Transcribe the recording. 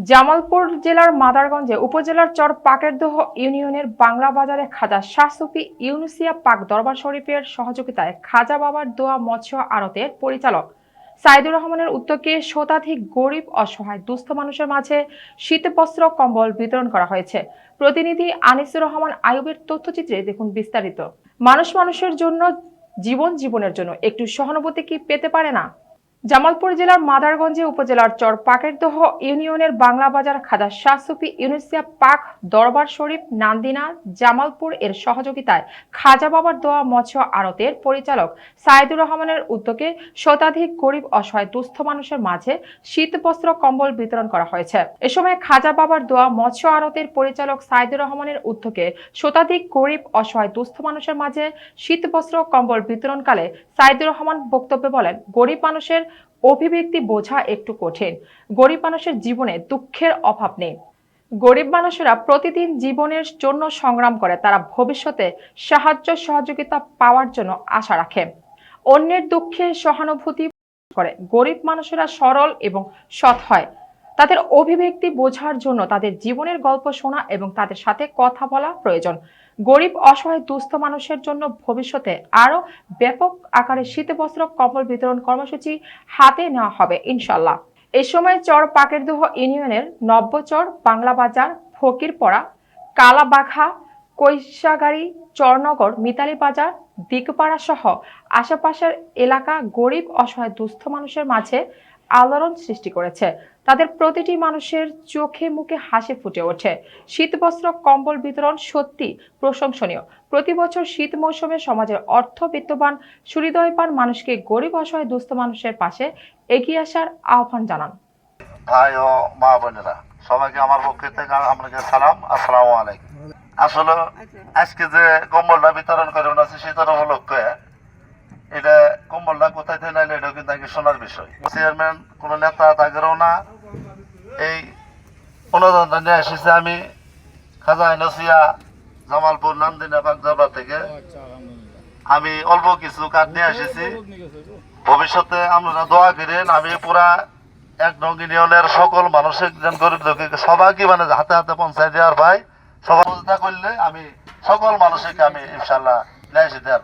জামালপুর জেলার মাদারগঞ্জে উপজেলার চর পাকেরদহ ইউনিয়নের বাংলা বাজারে খাজা শাহ সুফি ইউনুসিয়া পাক দরবার শরীফের সহযোগিতায় খাজা বাবার দোয়া মৎস্য আড়তের পরিচালক সাইদুর রহমানের উদ্যোগে শতাধিক গরিব অসহায় দুস্থ মানুষের মাঝে শীতবস্ত্র কম্বল বিতরণ করা হয়েছে। প্রতিনিধি আনিসুর রহমান আইয়ুবের তথ্যচিত্রে দেখুন বিস্তারিত। মানুষের জন্য জীবনের জন্য একটু সহানুভূতি কি পেতে পারে না? জামালপুর জেলার মাদারগঞ্জে উপজেলার চর পাকেরদহ ইউনিয়নের বাংলা বাজার খাজা শাহ সুফি ইউনুসিয়া পাক দরবার শরীফ নান্দিনা জামালপুর এর সহযোগিতায় খাজা বাবার দোয়া মৎস্য আড়তের পরিচালক সাইদুর রহমানের উদ্যোগে শতাধিক গরিব অসহায় দুস্থ মানুষের মাঝে শীতবস্ত্র কম্বল বিতরণ করা হয়েছে। এ সময় খাজা বাবার দোয়া মৎস্য আড়তের পরিচালক সাইদুর রহমানের উদ্যোগে শতাধিক গরিব অসহায় দুস্থ মানুষের মাঝে শীতবস্ত্র কম্বল বিতরণকালে সাইদুর রহমান বক্তব্যে বলেন, গরিব মানুষের অভিব্যক্তি বোঝা একটু কঠিন। গরিব মানুষের জীবনে দুঃখের অভাব নেই। গরিব মানুষেরা প্রতিদিন জীবনের জন্য সংগ্রাম করে, তারা ভবিষ্যতে সাহায্য সহযোগিতা পাওয়ার জন্য আশা রাখে, অন্যের দুঃখে সহানুভূতি করে। গরিব মানুষেরা সরল এবং সৎ হয়। তাদের অভিব্যক্তি বোঝার জন্য তাদের জীবনের গল্প শোনা এবং তাদের সাথে কথা বলা প্রয়োজন। গরিব অসহায় দুস্থ মানুষের জন্য ভবিষ্যতে আরো ব্যাপক আকারে শীতবস্ত্র কম্বল বিতরণ কর্মসূচি হাতে নেওয়া হবে ইনশাল্লাহ। এ সময় চর পাকেরদহ ইউনিয়নের নব্যচর, বাংলা বাজার, ফকিরপাড়া, কালাবাঘা, কৈশাগাড়ি, চরনগর, মিতালি বাজার, দিকপাড়া সহ আশেপাশের এলাকা গরিব অসহায় দুস্থ মানুষের মাঝে আলোড়ন সৃষ্টি করেছে। তাদের প্রতিটি মানুষের চোখে মুখে হাসি ফুটে ওঠে। শীতবস্ত্র কম্বল বিতরণ সত্যি প্রশংসনীয়। প্রতি বছর শীত মৌসুমে সমাজের অর্থবিত্তবান সুহৃদয়বান মানুষকে গরিব অসহায় দুস্থ মানুষের পাশে এগিয়ে আসার আহ্বান জানান। ভাই ও মা বোনেরা, সবাইকে আমার পক্ষ থেকে আপনাকে সালাম, আসসালামু আলাইকুম। আসলে আজকে যে কম্বলটা বিতরণ করে আছে শীতের উপলক্ষে, এটা কম্বলটা কোথায় থেকে নাইলে এটা কিন্তু আগে শোনার বিষয়। চেয়ারম্যান কোন নেতা তাগেরও না, এই অনুদানটা নিয়ে এসেছে আমি খাজা ইউনুসিয়া জামালপুর নান্দিনা বাগদাবা থেকে। আমি অল্প কিছু কাঠ নিয়ে এসেছি। ভবিষ্যতে আপনারা দোয়া করেন আমি পুরা এক নং ইউনিয়নের সকল মানুষের গরিব দুঃখীকে সবাইকে মানে হাতে হাতে পৌঁছায় দেওয়ার ভাই, সবাই করলে আমি সকল মানুষকে আমি ইনশাল্লাহ নিয়ে এসে দেওয়া